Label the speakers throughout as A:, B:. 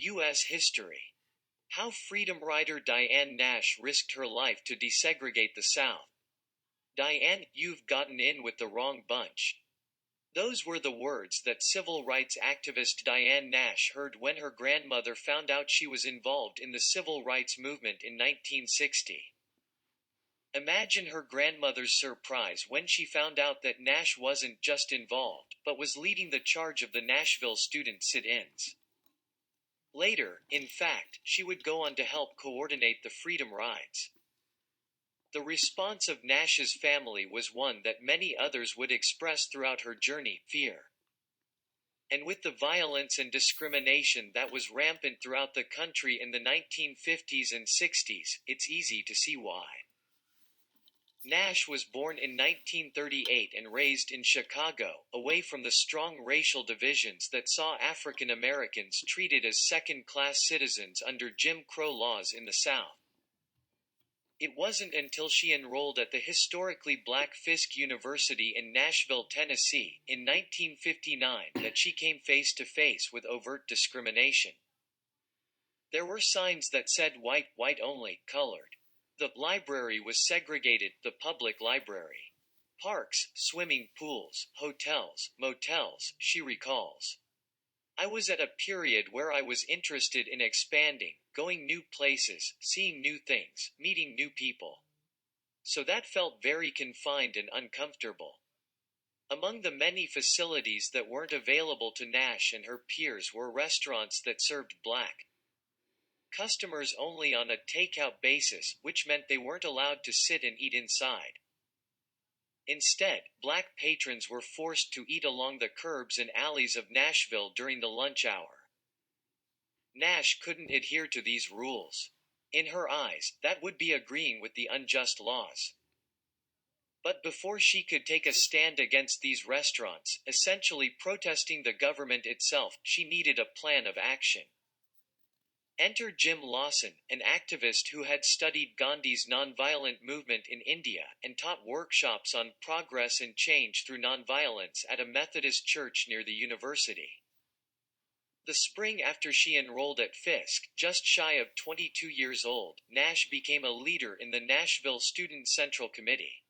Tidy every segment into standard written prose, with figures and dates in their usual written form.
A: U.S. History. How freedom rider Diane Nash risked her life to desegregate the South. Diane, you've gotten in with the wrong bunch. Those were the words that civil rights activist Diane Nash heard when her grandmother found out she was involved in the civil rights movement in 1960. Imagine her grandmother's surprise when she found out that Nash wasn't just involved, but was leading the charge of the Nashville student sit-ins. Later, in fact, she would go on to help coordinate the Freedom Rides. The response of Nash's family was one that many others would express throughout her journey: fear. And with the violence and discrimination that was rampant throughout the country in the 1950s and 60s, it's easy to see why. Nash was born in 1938 and raised in Chicago, away from the strong racial divisions that saw African Americans treated as second-class citizens under Jim Crow laws in the South. It wasn't until she enrolled at the historically black Fisk University in Nashville, Tennessee, in 1959 that she came face to face with overt discrimination. There were signs that said white, white only, colored. The library was segregated, the public library. Parks, swimming pools, hotels, motels, she recalls. I was at a period where I was interested in expanding, going new places, seeing new things, meeting new people. So that felt very confined and uncomfortable. Among the many facilities that weren't available to Nash and her peers were restaurants that served black customers only on a takeout basis, which meant they weren't allowed to sit and eat inside. Instead, black patrons were forced to eat along the curbs and alleys of Nashville during the lunch hour. Nash couldn't adhere to these rules. In her eyes, that would be agreeing with the unjust laws. But before she could take a stand against these restaurants, essentially protesting the government itself, she needed a plan of action. Enter Jim Lawson, an activist who had studied Gandhi's nonviolent movement in India and taught workshops on progress and change through nonviolence at a Methodist church near the university. The spring after she enrolled at Fisk, just shy of 22 years old, Nash became a leader in the Nashville Student Central Committee,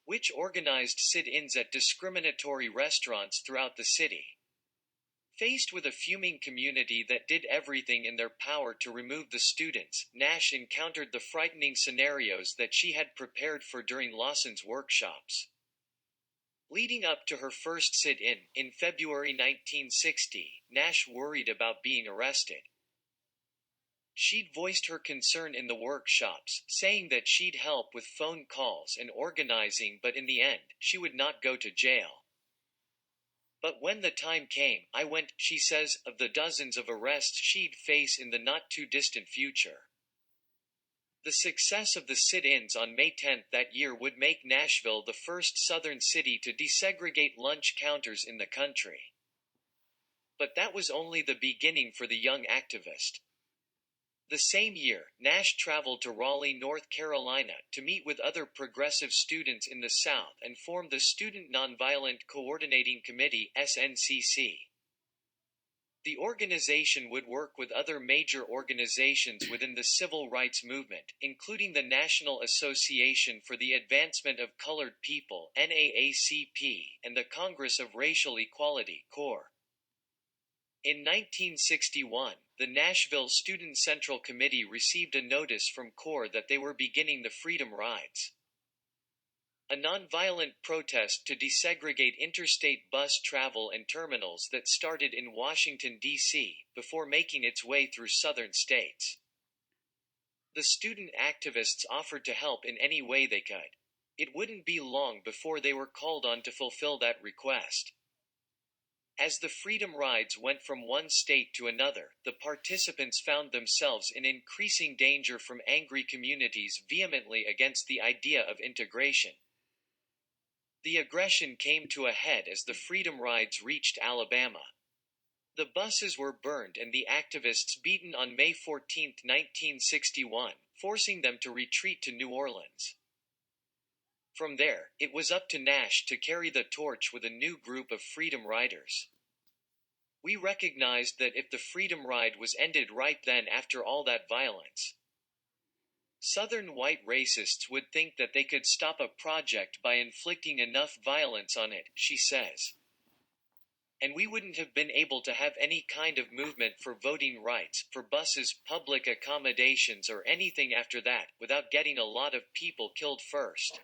A: which organized sit-ins at discriminatory restaurants throughout the city. Faced with a fuming community that did everything in their power to remove the students, Nash encountered the frightening scenarios that she had prepared for during Lawson's workshops. Leading up to her first sit-in, in February 1960, Nash worried about being arrested. She'd voiced her concern in the workshops, saying that she'd help with phone calls and organizing, but in the end, she would not go to jail. But when the time came, I went, she says, of the dozens of arrests she'd face in the not-too-distant future. The success of the sit-ins on May 10 that year would make Nashville the first southern city to desegregate lunch counters in the country. But that was only the beginning for the young activist. The same year, Nash traveled to Raleigh, North Carolina, to meet with other progressive students in the South and form the Student Nonviolent Coordinating Committee (SNCC). The organization would work with other major organizations within the civil rights movement, including the National Association for the Advancement of Colored People (NAACP) and the Congress of Racial Equality (CORE). In 1961, the Nashville Student Central Committee received a notice from CORE that they were beginning the Freedom Rides, a nonviolent protest to desegregate interstate bus travel and terminals that started in Washington, D.C., before making its way through southern states. The student activists offered to help in any way they could. It wouldn't be long before they were called on to fulfill that request. As the Freedom Rides went from one state to another, the participants found themselves in increasing danger from angry communities vehemently against the idea of integration. The aggression came to a head as the Freedom Rides reached Alabama. The buses were burned and the activists beaten on May 14, 1961, forcing them to retreat to New Orleans. From there, it was up to Nash to carry the torch with a new group of Freedom Riders. We recognized that if the Freedom Ride was ended right then after all that violence, Southern white racists would think that they could stop a project by inflicting enough violence on it, she says. And we wouldn't have been able to have any kind of movement for voting rights, for buses, public accommodations, or anything after that, without getting a lot of people killed first.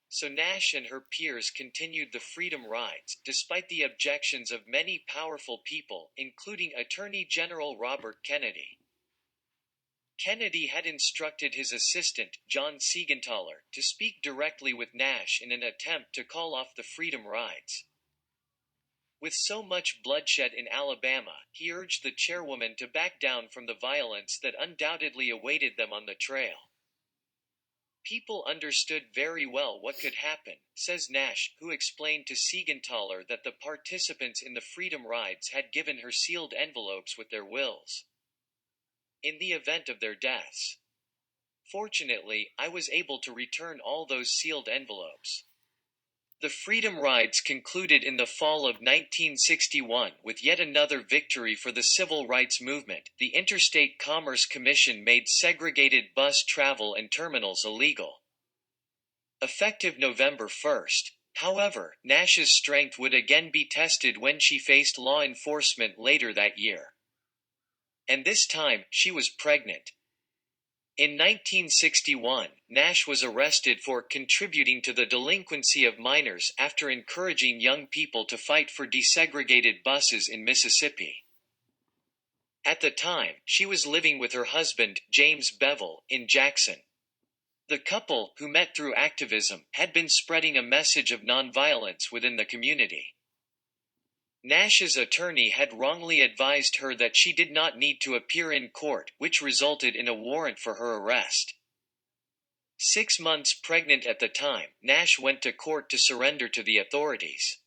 A: So Nash and her peers continued the freedom rides, despite the objections of many powerful people, including Attorney General Robert Kennedy. Kennedy had instructed his assistant, John Siegenthaler, to speak directly with Nash in an attempt to call off the freedom rides. With so much bloodshed in Alabama, he urged the chairwoman to back down from the violence that undoubtedly awaited them on the trail. People understood very well what could happen, says Nash, who explained to Siegenthaler that the participants in the freedom rides had given her sealed envelopes with their wills in the event of their deaths. Fortunately, I was able to return all those sealed envelopes. The freedom rides concluded in the fall of 1961 with yet another victory for the civil rights movement. The Interstate Commerce Commission made segregated bus travel and terminals illegal, effective November 1st. However, Nash's strength would again be tested when she faced law enforcement later that year. And this time, she was pregnant. In 1961, Nash was arrested for contributing to the delinquency of minors after encouraging young people to fight for desegregated buses in Mississippi. At the time, she was living with her husband, James Bevel, in Jackson. The couple, who met through activism, had been spreading a message of nonviolence within the community. Nash's attorney had wrongly advised her that she did not need to appear in court, which resulted in a warrant for her arrest. 6 months pregnant at the time, Nash went to court to surrender to the authorities.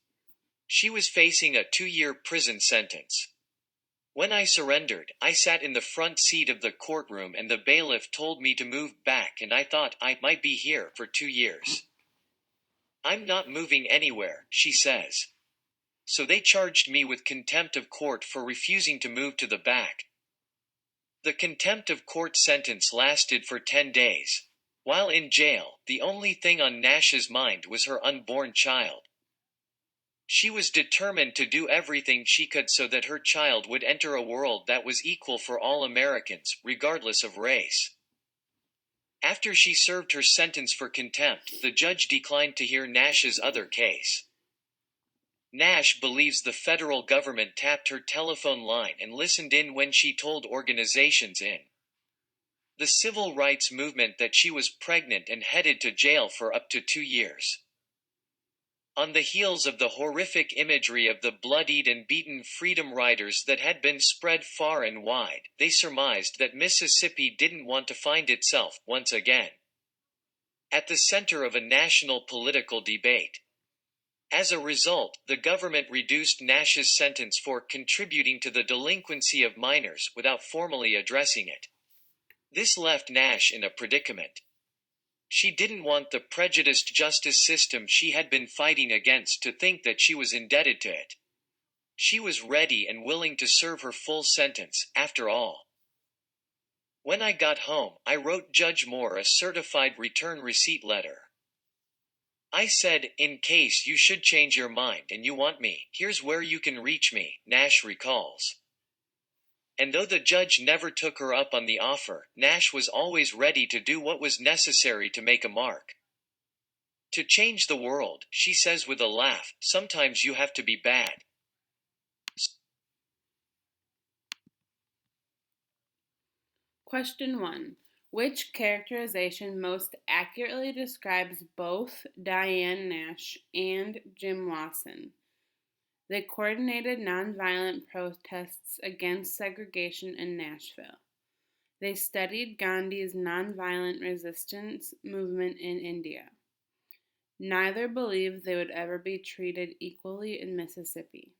A: She was facing a 2-year prison sentence. When I surrendered, I sat in the front seat of the courtroom and the bailiff told me to move back, and I thought I might be here for 2 years. I'm not moving anywhere, she says. So they charged me with contempt of court for refusing to move to the back. The contempt of court sentence lasted for 10 days. While in jail, the only thing on Nash's mind was her unborn child. She was determined to do everything she could so that her child would enter a world that was equal for all Americans, regardless of race. After she served her sentence for contempt, the judge declined to hear Nash's other case. Nash believes the federal government tapped her telephone line and listened in when she told organizations in the civil rights movement that she was pregnant and headed to jail for up to 2 years. On the heels of the horrific imagery of the bloodied and beaten freedom riders that had been spread far and wide, they surmised that Mississippi didn't want to find itself, once again, at the center of a national political debate. As a result, the government reduced Nash's sentence for contributing to the delinquency of minors without formally addressing it. This left Nash in a predicament. She didn't want the prejudiced justice system she had been fighting against to think that she was indebted to it. She was ready and willing to serve her full sentence, after all. When I got home, I wrote Judge Moore a certified return receipt letter. I said, in case you should change your mind and you want me, here's where you can reach me, Nash recalls. And though the judge never took her up on the offer, Nash was always ready to do what was necessary to make a mark. To change the world, she says with a laugh, sometimes you have to be bad.
B: Question 1. Which characterization most accurately describes both Diane Nash and Jim Lawson? They coordinated nonviolent protests against segregation in Nashville. They studied Gandhi's nonviolent resistance movement in India. Neither believed they would ever be treated equally in Mississippi.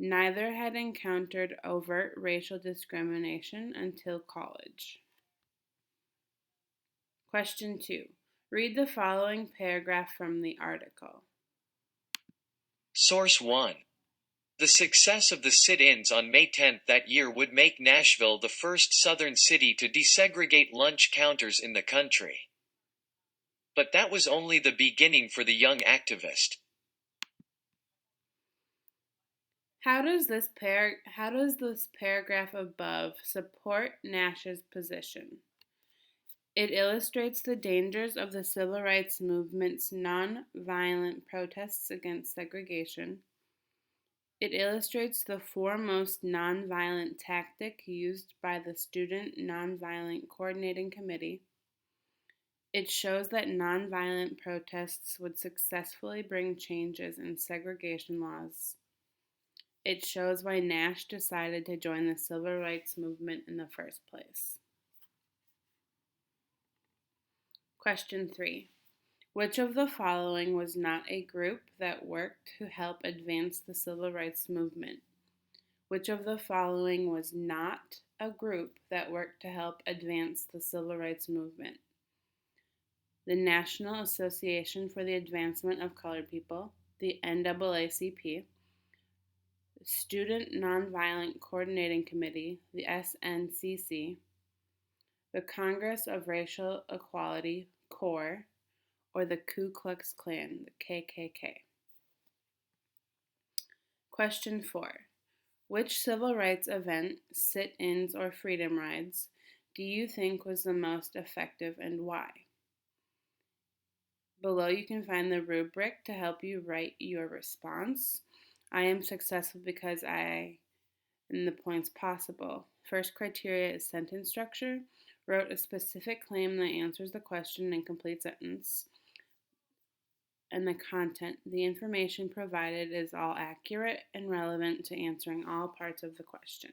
B: Neither had encountered overt racial discrimination until college. Question 2. Read the following paragraph from the article.
A: Source 1. The success of the sit-ins on May 10 that year would make Nashville the first Southern city to desegregate lunch counters in the country. But that was only the beginning for the young activist.
B: How does this paragraph above support Nash's position? It illustrates the dangers of the civil rights movement's non-violent protests against segregation. It illustrates the foremost nonviolent tactic used by the Student Nonviolent Coordinating Committee. It shows that nonviolent protests would successfully bring changes in segregation laws. It shows why Nash decided to join the civil rights movement in the first place. Question 3. Which of the following was not a group that worked to help advance the civil rights movement? Which of the following was not a group that worked to help advance the civil rights movement? The National Association for the Advancement of Colored People, the NAACP, Student Nonviolent Coordinating Committee, the SNCC, the Congress of Racial Equality, CORE, or the Ku Klux Klan, the KKK. Question 4. Which civil rights event, sit-ins, or freedom rides do you think was the most effective and why? Below you can find the rubric to help you write your response. I am successful because and the points possible. First criteria is sentence structure. Wrote a specific claim that answers the question in a complete sentence. And the content. The information provided is all accurate and relevant to answering all parts of the question.